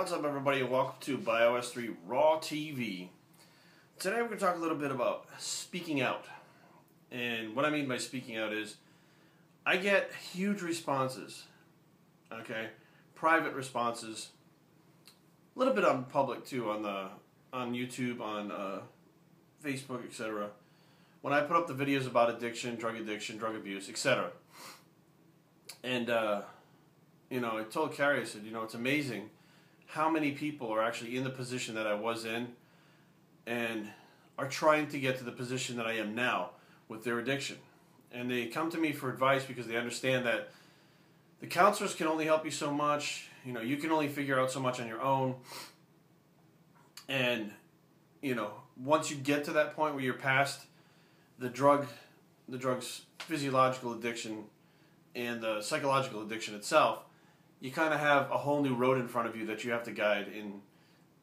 What's up, everybody, and welcome to Bios3 Raw TV. Today we're going to talk a little bit about speaking out. And what I mean by speaking out is I get huge responses, okay? Private responses, a little bit on public too, on YouTube, on Facebook, etc. When I put up the videos about addiction, drug abuse, etc. And I told Carrie, I said, it's amazing how many people are actually in the position that I was in and are trying to get to the position that I am now with their addiction. And they come to me for advice because they understand that the counselors can only help you so much. You can only figure out so much on your own. And, once you get to that point where you're past the drug's physiological addiction and the psychological addiction itself, you kind of have a whole new road in front of you that you have to guide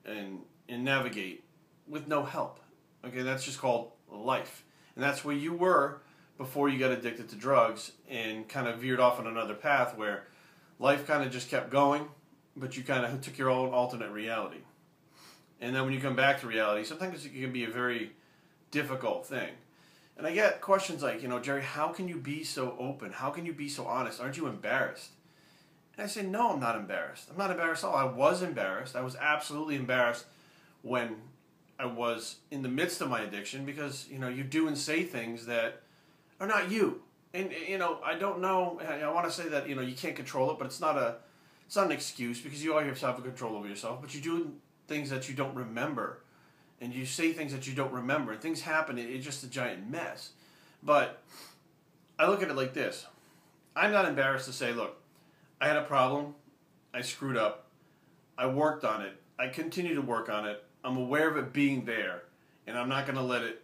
and navigate with no help. Okay, that's just called life. And that's where you were before you got addicted to drugs and kind of veered off on another path where life kind of just kept going, but you kind of took your own alternate reality. And then when you come back to reality, sometimes it can be a very difficult thing. And I get questions like, Jerry, how can you be so open? How can you be so honest? Aren't you embarrassed? And I say, no, I'm not embarrassed. I'm not embarrassed at all. I was embarrassed. I was absolutely embarrassed when I was in the midst of my addiction because, you do and say things that are not you. And, I don't know. I want to say that, you can't control it, but it's not an excuse because you always have control over yourself. But you do things that you don't remember. And you say things that you don't remember. And things happen. It's just a giant mess. But I look at it like this. I'm not embarrassed to say, look, I had a problem, I screwed up, I worked on it, I continue to work on it, I'm aware of it being there, and I'm not going to let it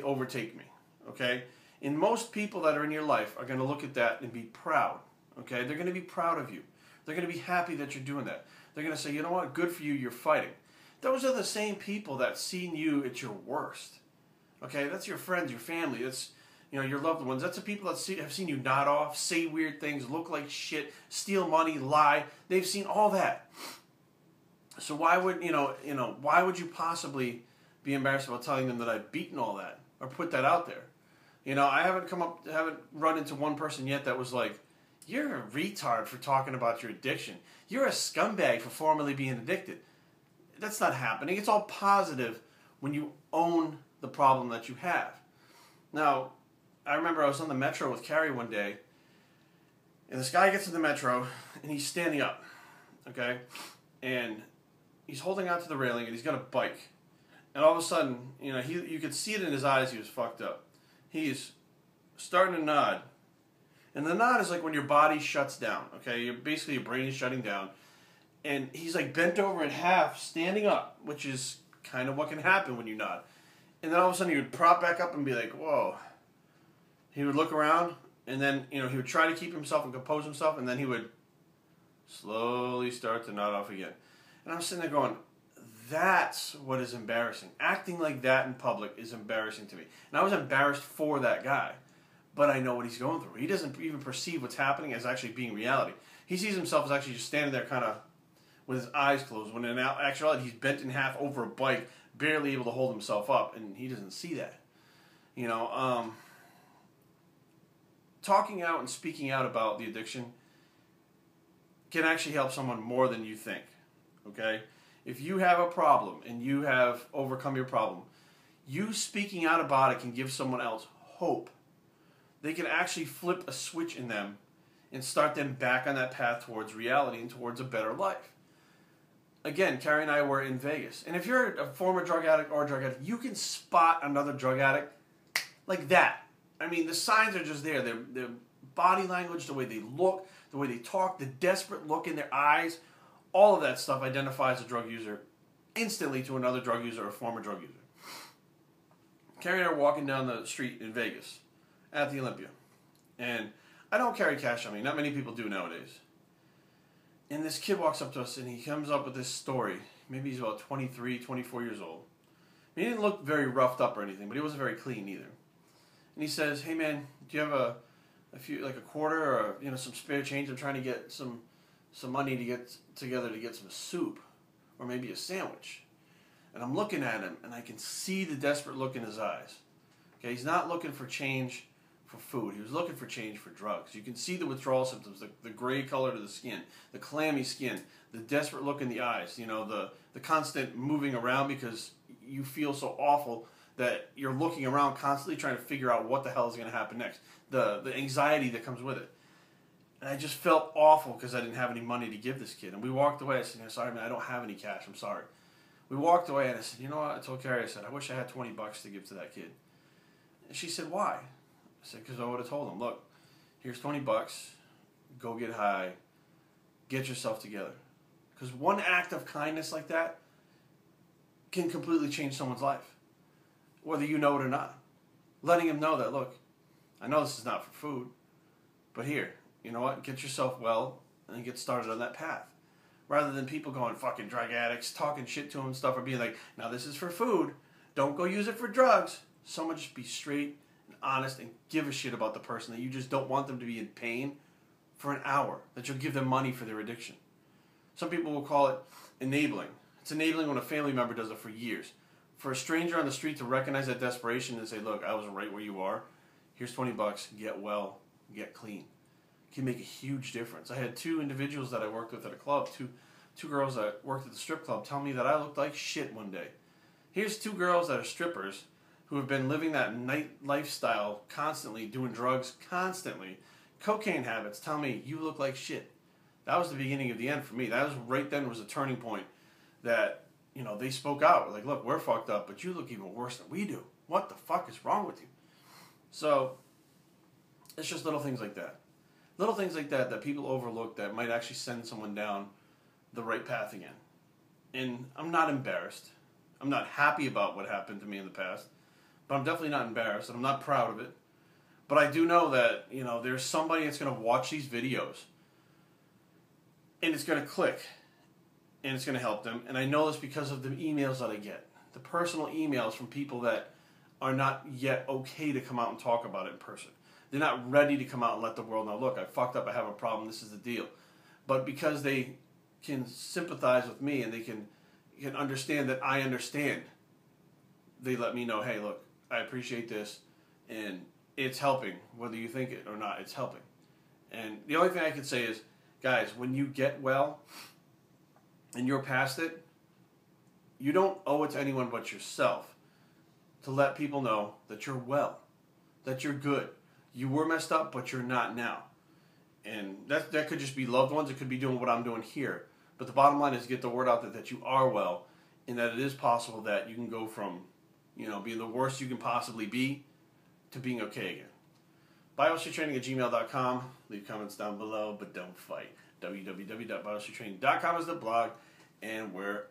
overtake me, okay? And most people that are in your life are going to look at that and be proud, okay? They're going to be proud of you. They're going to be happy that you're doing that. They're going to say, you know what, good for you, you're fighting. Those are the same people that seen you at your worst, okay? That's your friends, your family, that's your loved ones. That's the people that have seen you nod off, say weird things, look like shit, steal money, lie. They've seen all that. So why would why would you possibly be embarrassed about telling them that I've beaten all that or put that out there? I haven't run into one person yet that was like, "You're a retard for talking about your addiction. You're a scumbag for formerly being addicted." That's not happening. It's all positive when you own the problem that you have. Now, I remember I was on the metro with Carrie one day, and this guy gets in the metro, and he's standing up, okay? And he's holding onto the railing, and he's got a bike. And all of a sudden, you could see it in his eyes, he was fucked up. He's starting to nod. And the nod is like when your body shuts down, okay? Basically, your brain is shutting down. And he's like bent over in half, standing up, which is kind of what can happen when you nod. And then all of a sudden, he would prop back up and be like, whoa. He would look around, and then, he would try to keep himself and compose himself, and then he would slowly start to nod off again. And I'm sitting there going, that's what is embarrassing. Acting like that in public is embarrassing to me. And I was embarrassed for that guy, but I know what he's going through. He doesn't even perceive what's happening as actually being reality. He sees himself as actually just standing there kind of with his eyes closed, when in actuality he's bent in half over a bike, barely able to hold himself up, and he doesn't see that. Talking out and speaking out about the addiction can actually help someone more than you think, okay? If you have a problem and you have overcome your problem, you speaking out about it can give someone else hope. They can actually flip a switch in them and start them back on that path towards reality and towards a better life. Again, Carrie and I were in Vegas. And if you're a former drug addict or a drug addict, you can spot another drug addict like that. I mean, the signs are just there. Their body language, the way they look, the way they talk, the desperate look in their eyes, all of that stuff identifies a drug user instantly to another drug user or a former drug user. Carrie and I are walking down the street in Vegas at the Olympia. And I don't carry cash on me. Not many people do nowadays. And this kid walks up to us and he comes up with this story. Maybe he's about 23, 24 years old. He didn't look very roughed up or anything, but he wasn't very clean either. And he says, "Hey man, do you have a few, like a quarter or some spare change? I'm trying to get some money to get together to get some soup." or maybe a sandwich. And I'm looking at him, and I can see the desperate look in his eyes. Okay, he's not looking for change for food. He was looking for change for drugs. You can see the withdrawal symptoms, the gray color to the skin, the clammy skin, the desperate look in the eyes, you know, the constant moving around because you feel so awful that you're looking around constantly trying to figure out what the hell is going to happen next. The anxiety that comes with it. And I just felt awful because I didn't have any money to give this kid. And we walked away. I said, sorry, man, I don't have any cash. I'm sorry. We walked away, and I said, you know what? I told Carrie, I said, I wish I had $20 to give to that kid. And she said, why? I said, because I would have told him, look, here's $20. Go get high. Get yourself together. Because one act of kindness like that can completely change someone's life, whether you know it or not. Letting him know that, look, I know this is not for food, but here, you know what? Get yourself well and get started on that path. Rather than people going fucking drug addicts, talking shit to them and stuff, or being like, now this is for food, don't go use it for drugs. Someone just be straight and honest and give a shit about the person, that you just don't want them to be in pain for an hour, that you'll give them money for their addiction. Some people will call it enabling. It's enabling when a family member does it for years. For a stranger on the street to recognize that desperation and say, look, I was right where you are, here's $20, get well, get clean. Can make a huge difference. I had two individuals that I worked with at a club, two girls that worked at the strip club, tell me that I looked like shit one day. Here's two girls that are strippers who have been living that night lifestyle constantly, doing drugs constantly, cocaine habits, tell me you look like shit. That was the beginning of the end for me. That was right then was a turning point that, you know, they spoke out. Like, look, we're fucked up, but you look even worse than we do. What the fuck is wrong with you? So, it's just little things like that. Little things like that that people overlook that might actually send someone down the right path again. And I'm not embarrassed. I'm not happy about what happened to me in the past. But I'm definitely not embarrassed, and I'm not proud of it. But I do know that, you know, there's somebody that's going to watch these videos, and it's going to click, and it's going to help them. And I know this because of the emails that I get. The personal emails from people that are not yet okay to come out and talk about it in person. They're not ready to come out and let the world know, look, I fucked up, I have a problem, this is the deal. But because they can sympathize with me and they can understand that I understand, they let me know, hey, look, I appreciate this, and it's helping, whether you think it or not, it's helping. And the only thing I can say is, guys, when you get well and you're past it, you don't owe it to anyone but yourself to let people know that you're well, that you're good. You were messed up, but you're not now. And that could just be loved ones. It could be doing what I'm doing here. But the bottom line is get the word out there that you are well, and that it is possible that you can go from, you know, being the worst you can possibly be to being okay again. Bios3training@gmail.com. Leave comments down below, but don't fight. www.bios3training.com is the blog, and we're